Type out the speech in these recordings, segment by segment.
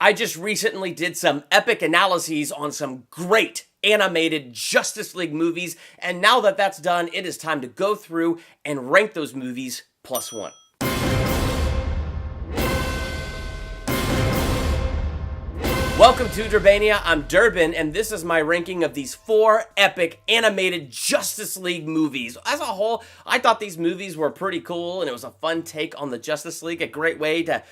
I just recently did some epic analyses on some great animated Justice League movies, and now that that's done, it is time to go through and rank those movies plus one. Welcome to Durbania, I'm Durbin, and this is my ranking of these four epic animated Justice League movies. As a whole, I thought these movies were pretty cool, and it was a fun take on the Justice League, a great way to,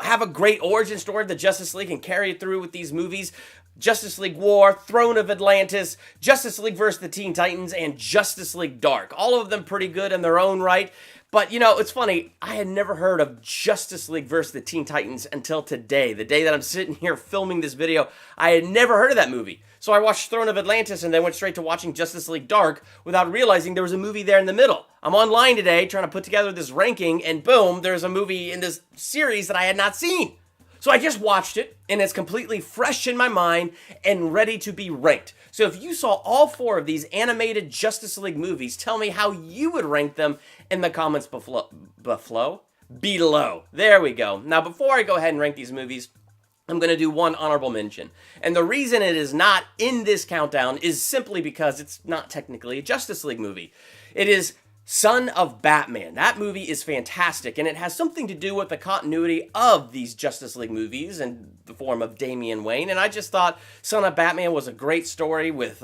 have a great origin story of the Justice League and carry it through with these movies. Justice League War, Throne of Atlantis, Justice League vs. the Teen Titans, and Justice League Dark. All of them pretty good in their own right. But, it's funny, I had never heard of Justice League vs. the Teen Titans until today. The day that I'm sitting here filming this video, I had never heard of that movie. So I watched Throne of Atlantis and then went straight to watching Justice League Dark without realizing there was a movie there in the middle. I'm online today trying to put together this ranking, and boom, there's a movie in this series that I had not seen. So I just watched it, and it's completely fresh in my mind and ready to be ranked. So if you saw all four of these animated Justice League movies, tell me how you would rank them in the comments below. There we go. Now, before I go ahead and rank these movies, I'm going to do one honorable mention. And the reason it is not in this countdown is simply because it's not technically a Justice League movie. It is Son of Batman. That movie is fantastic, and it has something to do with the continuity of these Justice League movies in the form of Damian Wayne, and I just thought Son of Batman was a great story with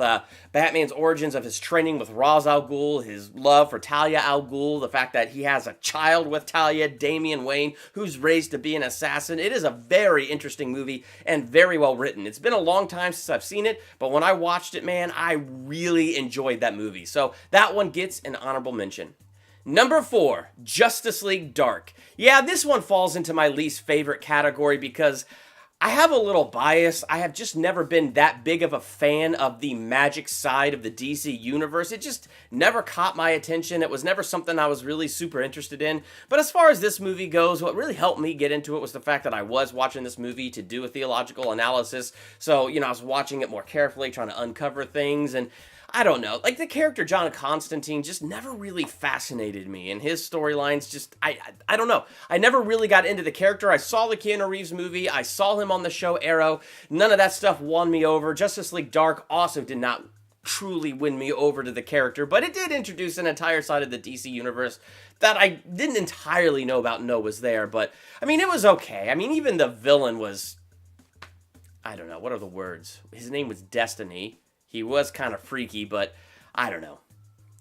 Batman's origins of his training with Ra's al Ghul, his love for Talia al Ghul, the fact that he has a child with Talia, Damian Wayne, who's raised to be an assassin. It is a very interesting movie and very well written. It's been a long time since I've seen it, but when I watched it, man, I really enjoyed that movie. So that one gets an honorable mention. Number 4, Justice League Dark. Yeah, this one falls into my least favorite category because I have a little bias. I have just never been that big of a fan of the magic side of the DC universe. It just never caught my attention. It was never something I was really super interested in. But as far as this movie goes, what really helped me get into it was the fact that I was watching this movie to do a theological analysis. So, I was watching it more carefully, trying to uncover things, and I don't know, like the character John Constantine just never really fascinated me, and his storylines just, I don't know. I never really got into the character. I saw the Keanu Reeves movie. I saw him on the show Arrow. None of that stuff won me over. Justice League Dark also did not truly win me over to the character, but it did introduce an entire side of the DC universe that I didn't entirely know about and know was there, but, it was okay. Even the villain was, I don't know, what are the words? His name was Destiny. He was kind of freaky, but I don't know.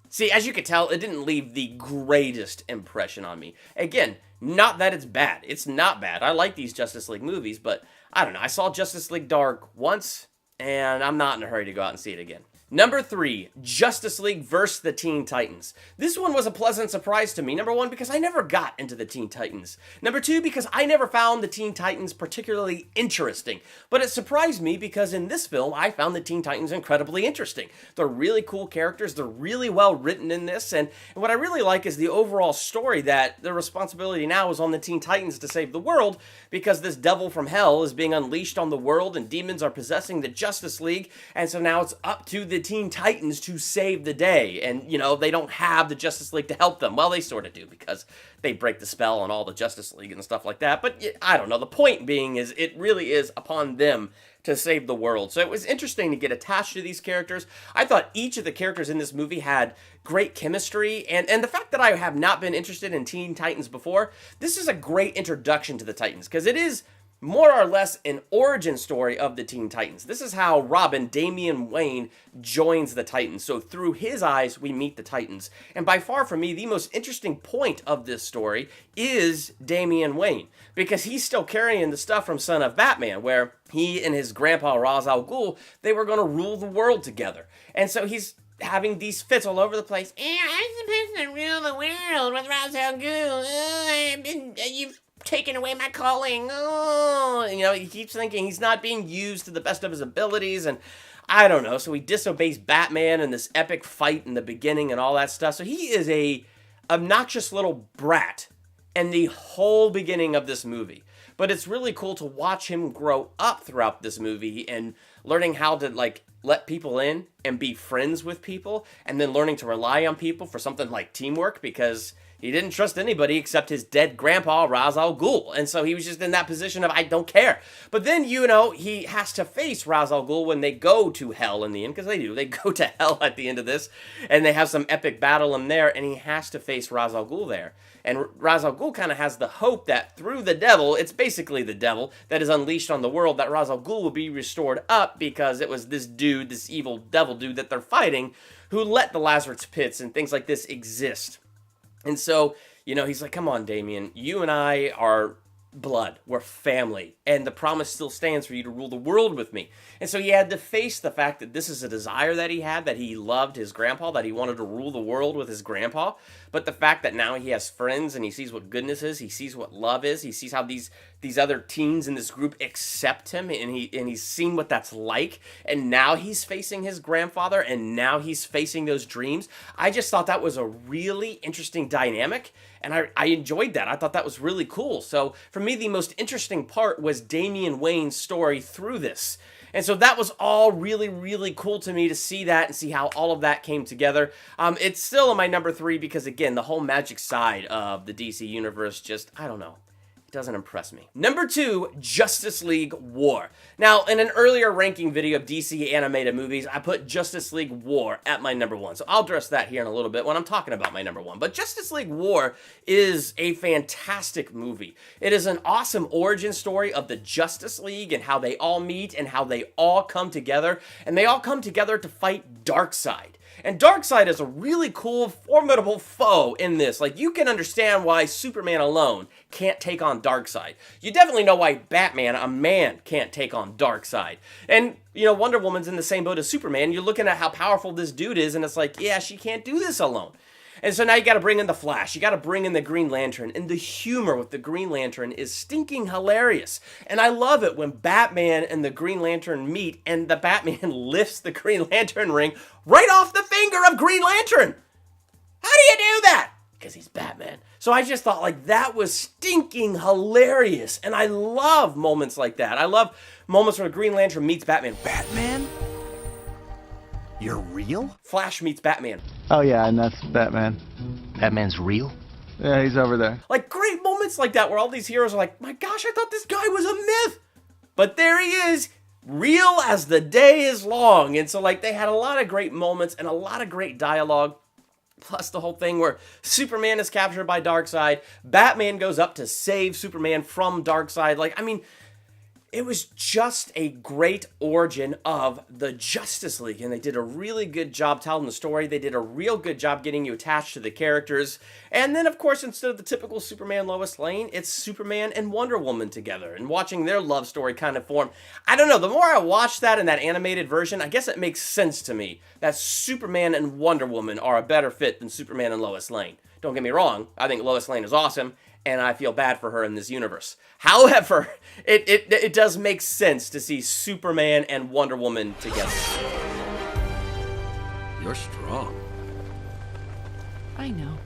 See, as you can tell, it didn't leave the greatest impression on me. Again, not that it's bad. It's not bad. I like these Justice League movies, but I don't know. I saw Justice League Dark once, and I'm not in a hurry to go out and see it again. Number 3, Justice League vs. the Teen Titans. This one was a pleasant surprise to me. Number 1, because I never got into the Teen Titans. Number 2, because I never found the Teen Titans particularly interesting. But it surprised me because in this film, I found the Teen Titans incredibly interesting. They're really cool characters. They're really well written in this. And what I really like is the overall story that the responsibility now is on the Teen Titans to save the world because this devil from hell is being unleashed on the world and demons are possessing the Justice League. And so now it's up to the Teen Titans to save the day, and they don't have the Justice League to help them. Well, they sort of do because they break the spell on all the Justice League and stuff like that, but I don't know. The point being is it really is upon them to save the world. So it was interesting to get attached to these characters. I thought each of the characters in this movie had great chemistry, and the fact that I have not been interested in Teen Titans before, this is a great introduction to the Titans because it is more or less an origin story of the Teen Titans. This is how Robin, Damian Wayne, joins the Titans. So through his eyes, we meet the Titans. And by far, for me, the most interesting point of this story is Damian Wayne, because he's still carrying the stuff from Son of Batman, where he and his grandpa, Ra's al Ghul, they were going to rule the world together. And so he's having these fits all over the place. I'm supposed to rule the world with Ra's al Ghul. You've taken away my calling. Oh, he keeps thinking he's not being used to the best of his abilities, and I don't know. So he disobeys Batman in this epic fight in the beginning and all that stuff. So he is a obnoxious little brat in the whole beginning of this movie. But it's really cool to watch him grow up throughout this movie and learning how to let people in and be friends with people, and then learning to rely on people for something like teamwork, because He didn't trust anybody except his dead grandpa, Ra's al Ghul. And so he was just in that position of, I don't care. But then, he has to face Ra's al Ghul when they go to hell in the end, because they do. They go to hell at the end of this, and they have some epic battle in there, and he has to face Ra's al Ghul there. And Ra's al Ghul kind of has the hope that through the devil, it's basically the devil that is unleashed on the world, that Ra's al Ghul will be restored up, because it was this dude, this evil devil dude that they're fighting, who let the Lazarus pits and things like this exist. And so, he's like, come on, Damien, you and I are blood. We're family. And the promise still stands for you to rule the world with me. And so he had to face the fact that this is a desire that he had, that he loved his grandpa, that he wanted to rule the world with his grandpa. But the fact that now he has friends and he sees what goodness is, he sees what love is, he sees how these other teens in this group accept him, and he's seen what that's like. And now he's facing his grandfather, and now he's facing those dreams. I just thought that was a really interesting dynamic. And I enjoyed that. I thought that was really cool. So for me, the most interesting part was Damian Wayne's story through this. And so that was all really, really cool to me to see that and see how all of that came together. It's still in my number 3 because, again, the whole magic side of the DC Universe just, I don't know. It doesn't impress me. Number 2, Justice League War. Now, in an earlier ranking video of DC animated movies, I put Justice League War at my number 1. So I'll address that here in a little bit when I'm talking about my number 1. But Justice League War is a fantastic movie. It is an awesome origin story of the Justice League and how they all meet and how they all come together. And they all come together to fight Darkseid. And Darkseid is a really cool, formidable foe in this. Like, you can understand why Superman alone can't take on Darkseid. You definitely know why Batman, a man, can't take on Darkseid. And, Wonder Woman's in the same boat as Superman. You're looking at how powerful this dude is, and it's like, yeah, she can't do this alone. And so now you got to bring in the Flash. You got to bring in the Green Lantern. And the humor with the Green Lantern is stinking hilarious. And I love it when Batman and the Green Lantern meet and the Batman lifts the Green Lantern ring right off the finger of Green Lantern. How do you do that? Because he's Batman. So I just thought, that was stinking hilarious. And I love moments like that. I love moments where Green Lantern meets Batman. Batman? You're real? Flash meets Batman. Oh yeah, and that's Batman. Batman's real? Yeah, he's over there. Great moments like that where all these heroes are like, my gosh, I thought this guy was a myth. But there he is, real as the day is long. And so they had a lot of great moments and a lot of great dialogue. Plus the whole thing where Superman is captured by Darkseid. Batman goes up to save Superman from Darkseid. It was just a great origin of the Justice League, and they did a really good job telling the story. They did a real good job getting you attached to the characters. And then, of course, instead of the typical Superman Lois Lane, it's Superman and Wonder Woman together, and watching their love story kind of form. I don't know, the more I watch that in that animated version, I guess it makes sense to me that Superman and Wonder Woman are a better fit than Superman and Lois Lane. Don't get me wrong, I think Lois Lane is awesome, and I feel bad for her in this universe. However, it does make sense to see Superman and Wonder Woman together. You're strong. I know.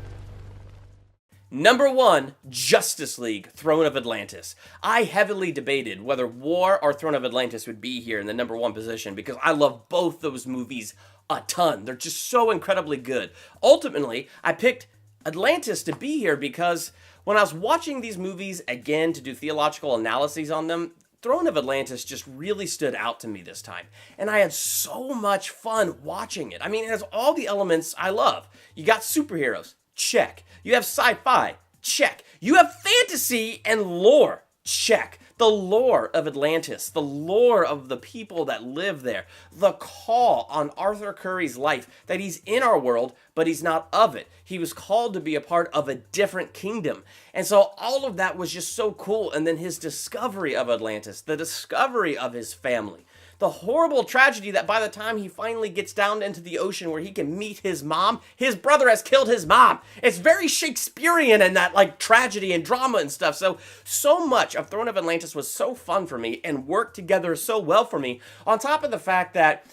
Number 1, Justice League, Throne of Atlantis. I heavily debated whether War or Throne of Atlantis would be here in the number 1 position because I love both those movies a ton. They're just so incredibly good. Ultimately, I picked Atlantis to be here because when I was watching these movies again to do theological analyses on them, Throne of Atlantis just really stood out to me this time. And I had so much fun watching it. It has all the elements I love. You got superheroes, check. You have sci-fi, check. You have fantasy and lore, check. The lore of Atlantis, the lore of the people that live there, the call on Arthur Curry's life, that he's in our world, but he's not of it. He was called to be a part of a different kingdom. And so all of that was just so cool. And then his discovery of Atlantis, the discovery of his family, the horrible tragedy that by the time he finally gets down into the ocean where he can meet his mom, his brother has killed his mom. It's very Shakespearean in that tragedy and drama and stuff. So much of Throne of Atlantis was so fun for me and worked together so well for me. On top of the fact that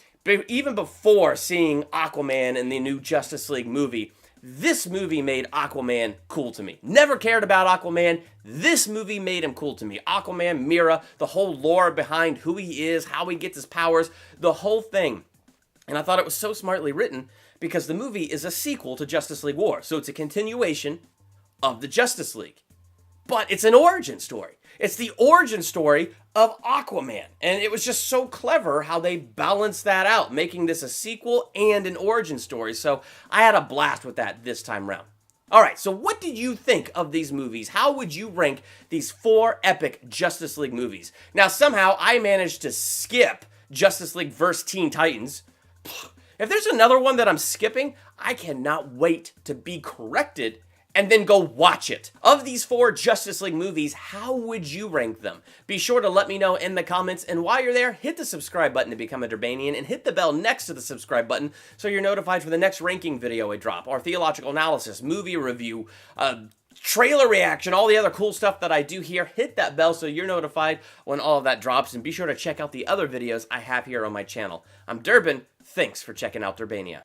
even before seeing Aquaman in the new Justice League movie, this movie made Aquaman cool to me. Never cared about Aquaman. This movie made him cool to me. Aquaman, Mera, the whole lore behind who he is, how he gets his powers, the whole thing. And I thought it was so smartly written because the movie is a sequel to Justice League War. So it's a continuation of the Justice League. But it's an origin story. It's the origin story of Aquaman. And it was just so clever how they balanced that out, making this a sequel and an origin story. So I had a blast with that this time around. All right, so what did you think of these movies? How would you rank these 4 epic Justice League movies? Now, somehow I managed to skip Justice League vs. Teen Titans. If there's another one that I'm skipping, I cannot wait to be corrected and then go watch it. Of these 4 Justice League movies, how would you rank them? Be sure to let me know in the comments, and while you're there, hit the subscribe button to become a Durbanian, and hit the bell next to the subscribe button so you're notified for the next ranking video I drop, our theological analysis, movie review, trailer reaction, all the other cool stuff that I do here. Hit that bell so you're notified when all of that drops, and be sure to check out the other videos I have here on my channel. I'm Durbin. Thanks for checking out Durbania.